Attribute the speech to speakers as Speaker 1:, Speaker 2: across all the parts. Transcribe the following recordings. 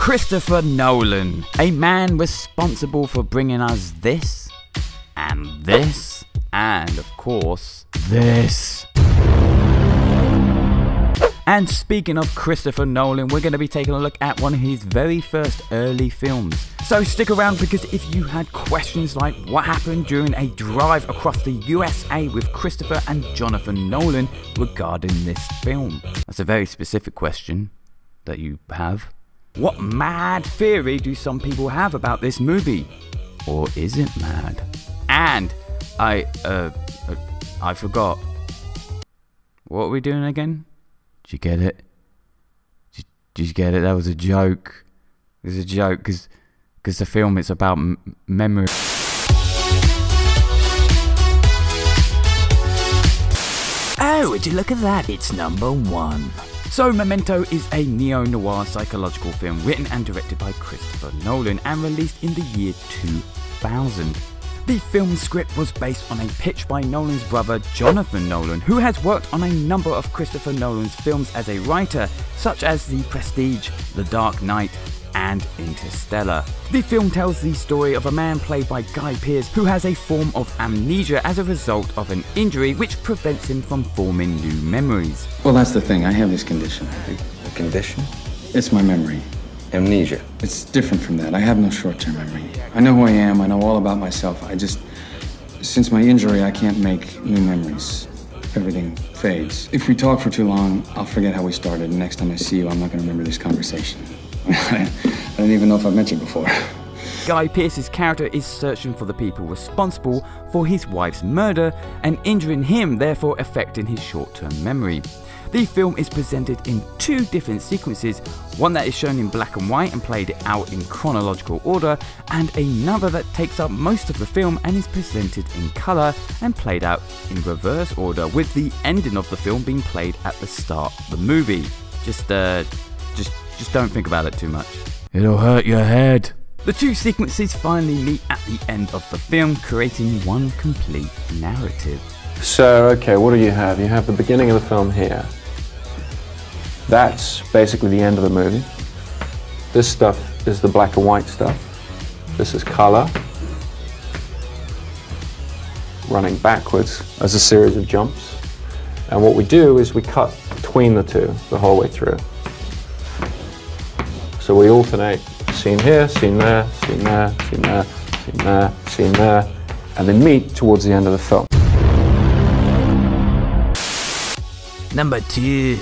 Speaker 1: Christopher Nolan, a man responsible for bringing us this, and of course, this. And speaking of Christopher Nolan, we're going to be taking a look at one of his very first early films. So stick around, because if you had questions like what happened during a drive across the USA with Christopher and Jonathan Nolan regarding this film, that's a very specific question that you have. What mad theory do some people have about this movie? Or is it mad? And I forgot. What are we doing again? Did you get it? Did you get it? That was a joke. It was a joke because the film is about memory. Oh, would you look at that? It's number 1. So Memento is a neo-noir psychological film written and directed by Christopher Nolan and released in the year 2000. The film script was based on a pitch by Nolan's brother Jonathan Nolan, who has worked on a number of Christopher Nolan's films as a writer, such as The Prestige, The Dark Knight, and Interstellar. The film tells the story of a man played by Guy Pearce who has a form of amnesia as a result of an injury which prevents him from forming new memories.
Speaker 2: Well, that's the thing. I have this condition.
Speaker 3: A condition?
Speaker 2: It's my memory.
Speaker 3: Amnesia.
Speaker 2: It's different from that. I have no short-term memory. I know who I am. I know all about myself. Since my injury, I can't make new memories. Everything fades. If we talk for too long, I'll forget how we started. And next time I see you, I'm not going to remember this conversation. I don't even know if I've met you before.
Speaker 1: Guy Pearce's character is searching for the people responsible for his wife's murder and injuring him, therefore affecting his short-term memory. The film is presented in 2 different sequences, one that is shown in black and white and played out in chronological order, and another that takes up most of the film and is presented in colour and played out in reverse order, with the ending of the film being played at the start of the movie. Just don't think about it too much. It'll hurt your head. The 2 sequences finally meet at the end of the film, creating one complete narrative.
Speaker 4: So, okay, what do you have? You have the beginning of the film here. That's basically the end of the movie. This stuff is the black and white stuff. This is color. Running backwards as a series of jumps. And what we do is we cut between the 2 the whole way through. So we alternate scene here, scene there, scene there, scene there, scene there, scene there, and they meet towards the end of the film.
Speaker 1: Number 2.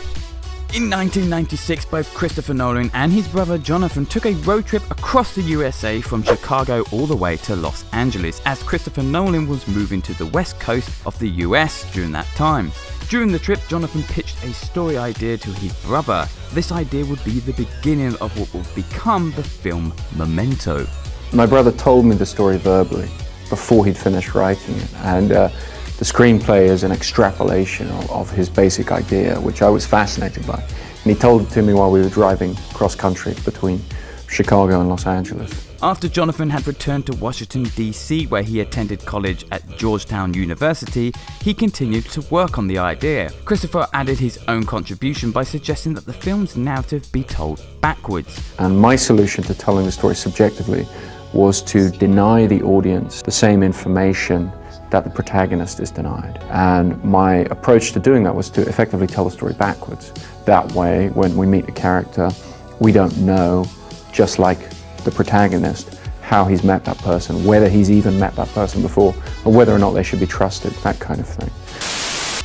Speaker 1: In 1996, both Christopher Nolan and his brother Jonathan took a road trip across the USA from Chicago all the way to Los Angeles, as Christopher Nolan was moving to the west coast of the US during that time. During the trip, Jonathan pitched a story idea to his brother. This idea would be the beginning of what would become the film Memento.
Speaker 4: My brother told me the story verbally before he'd finished writing it, and the screenplay is an extrapolation of his basic idea, which I was fascinated by. And he told it to me while we were driving cross-country between Chicago and Los Angeles.
Speaker 1: After Jonathan had returned to Washington, D.C., where he attended college at Georgetown University, he continued to work on the idea. Christopher added his own contribution by suggesting that the film's narrative be told backwards.
Speaker 4: And my solution to telling the story subjectively was to deny the audience the same information that the protagonist is denied. And my approach to doing that was to effectively tell the story backwards. That way, when we meet a character, we don't know, just like the protagonist, how he's met that person, whether he's even met that person before, or whether or not they should be trusted, that kind of thing.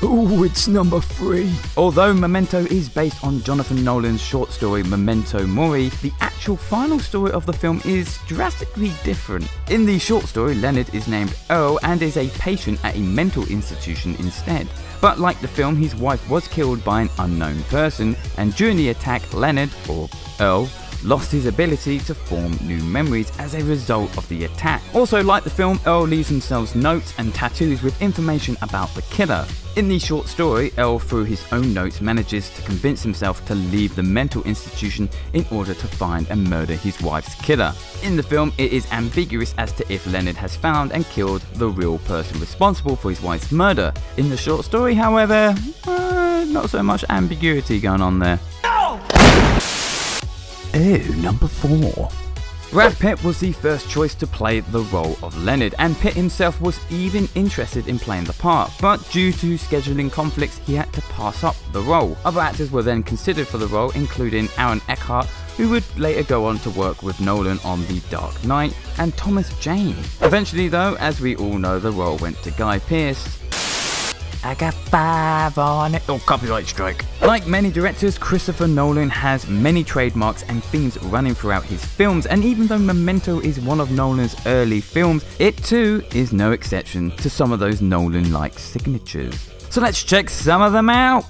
Speaker 1: Ooh, it's number 3. Although Memento is based on Jonathan Nolan's short story Memento Mori, the actual final story of the film is drastically different. In the short story, Leonard is named Earl and is a patient at a mental institution instead. But like the film, his wife was killed by an unknown person, and during the attack, Leonard, or Earl, lost his ability to form new memories as a result of the attack. Also, like the film, Earl leaves himself notes and tattoos with information about the killer. In the short story, Earl, through his own notes, manages to convince himself to leave the mental institution in order to find and murder his wife's killer. In the film, it is ambiguous as to if Leonard has found and killed the real person responsible for his wife's murder. In the short story, however, not so much ambiguity going on there. Ooh, number 4. Brad Pitt was the first choice to play the role of Leonard, and Pitt himself was even interested in playing the part, but due to scheduling conflicts he had to pass up the role. Other actors were then considered for the role, including Aaron Eckhart, who would later go on to work with Nolan on The Dark Knight, and Thomas Jane. Eventually though, as we all know, the role went to Guy Pearce. I got 5 on it. Oh, copyright strike. Like many directors, Christopher Nolan has many trademarks and themes running throughout his films, and even though Memento is one of Nolan's early films, it too is no exception to some of those Nolan-like signatures. So let's check some of them out.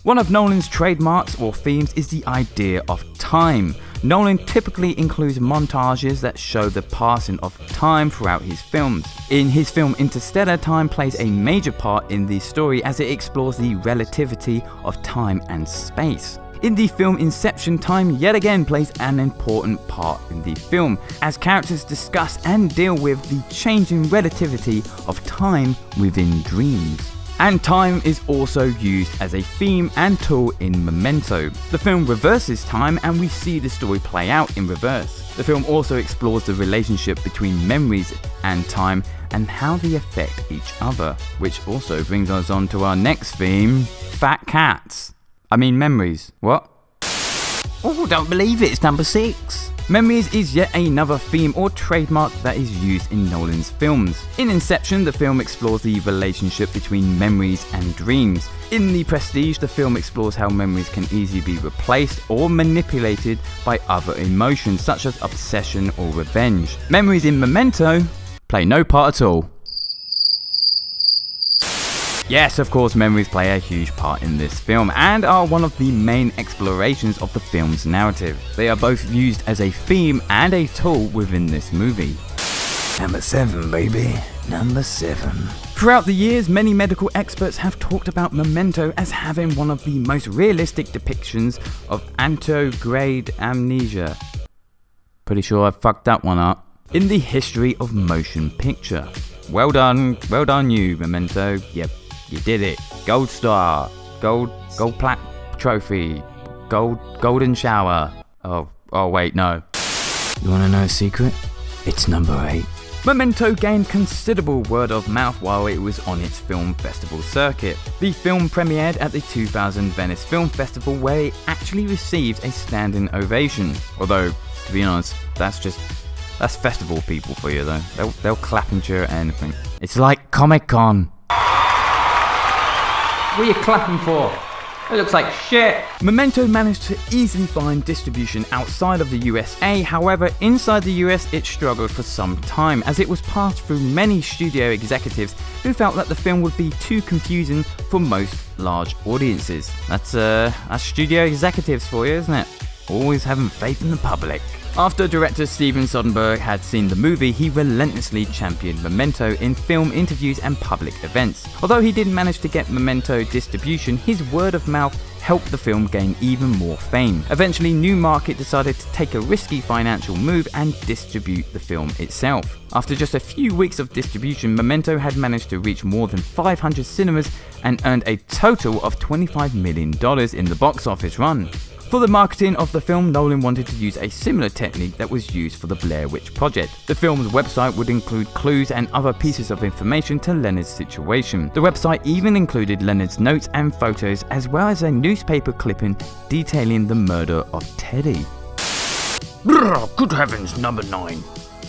Speaker 1: One of Nolan's trademarks or themes is the idea of time. Nolan typically includes montages that show the passing of time throughout his films. In his film Interstellar, time plays a major part in the story as it explores the relativity of time and space. In the film Inception, time yet again plays an important part in the film, as characters discuss and deal with the changing relativity of time within dreams. And time is also used as a theme and tool in Memento. The film reverses time and we see the story play out in reverse. The film also explores the relationship between memories and time and how they affect each other, which also brings us on to our next theme, fat cats. I mean memories. What? Oh, don't believe it, it's number 6. Memories is yet another theme or trademark that is used in Nolan's films. In Inception, the film explores the relationship between memories and dreams. In The Prestige, the film explores how memories can easily be replaced or manipulated by other emotions such as obsession or revenge. Memories in Memento play no part at all. Yes, of course, memories play a huge part in this film and are one of the main explorations of the film's narrative. They are both used as a theme and a tool within this movie. Number 7, baby. Number 7. Throughout the years, many medical experts have talked about Memento as having one of the most realistic depictions of anterograde amnesia. Pretty sure I fucked that one up. In the history of motion picture. Well done you, Memento. Yep. You did it. Gold star. Gold plaque trophy. Golden shower. Oh wait, no. You wanna know a secret? It's number 8. Memento gained considerable word of mouth while it was on its film festival circuit. The film premiered at the 2000 Venice Film Festival where it actually received a standing ovation. Although, to be honest, that's festival people for you though. They'll clap and cheer at anything. It's like Comic-Con. What are you clapping for? It looks like shit. Memento managed to easily find distribution outside of the USA, however inside the US it struggled for some time as it was passed through many studio executives who felt that the film would be too confusing for most large audiences. That's studio executives for you, isn't it? Always having faith in the public. After director Steven Soderbergh had seen the movie, he relentlessly championed Memento in film interviews and public events. Although he didn't manage to get Memento distribution, his word of mouth helped the film gain even more fame. Eventually, Newmarket decided to take a risky financial move and distribute the film itself. After just a few weeks of distribution, Memento had managed to reach more than 500 cinemas and earned a total of $25 million in the box office run. For the marketing of the film, Nolan wanted to use a similar technique that was used for the Blair Witch Project. The film's website would include clues and other pieces of information to Leonard's situation. The website even included Leonard's notes and photos, as well as a newspaper clipping detailing the murder of Teddy. Good heavens, number 9.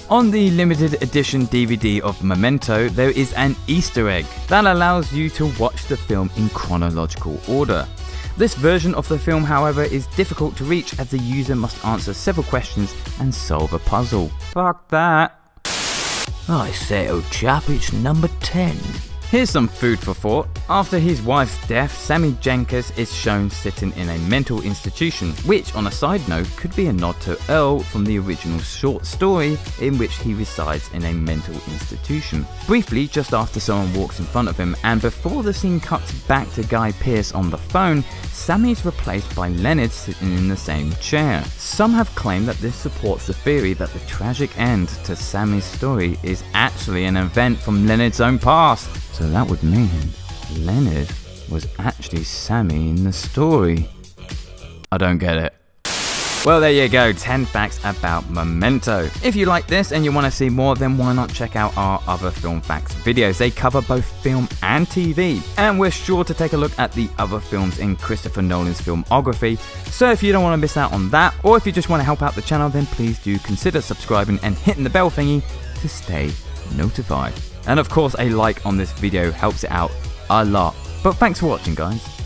Speaker 1: On the limited edition DVD of Memento, there is an Easter egg that allows you to watch the film in chronological order. This version of the film, however, is difficult to reach as the user must answer several questions and solve a puzzle. Fuck that. I say, oh chap, it's number 10. Here's some food for thought. After his wife's death, Sammy Jenkins is shown sitting in a mental institution, which on a side note could be a nod to Earl from the original short story in which he resides in a mental institution. Briefly, just after someone walks in front of him and before the scene cuts back to Guy Pearce on the phone, Sammy is replaced by Leonard sitting in the same chair. Some have claimed that this supports the theory that the tragic end to Sammy's story is actually an event from Leonard's own past. So that would mean Leonard was actually Sammy in the story. I don't get it. Well, there you go, 10 facts about Memento. If you like this and you want to see more, then why not check out our other film facts videos. They cover both film and TV, and we're sure to take a look at the other films in Christopher Nolan's filmography. So if you don't want to miss out on that, or if you just want to help out the channel, then please do consider subscribing and hitting the bell thingy to stay notified. And of course, a like on this video helps it out a lot. But thanks for watching, guys.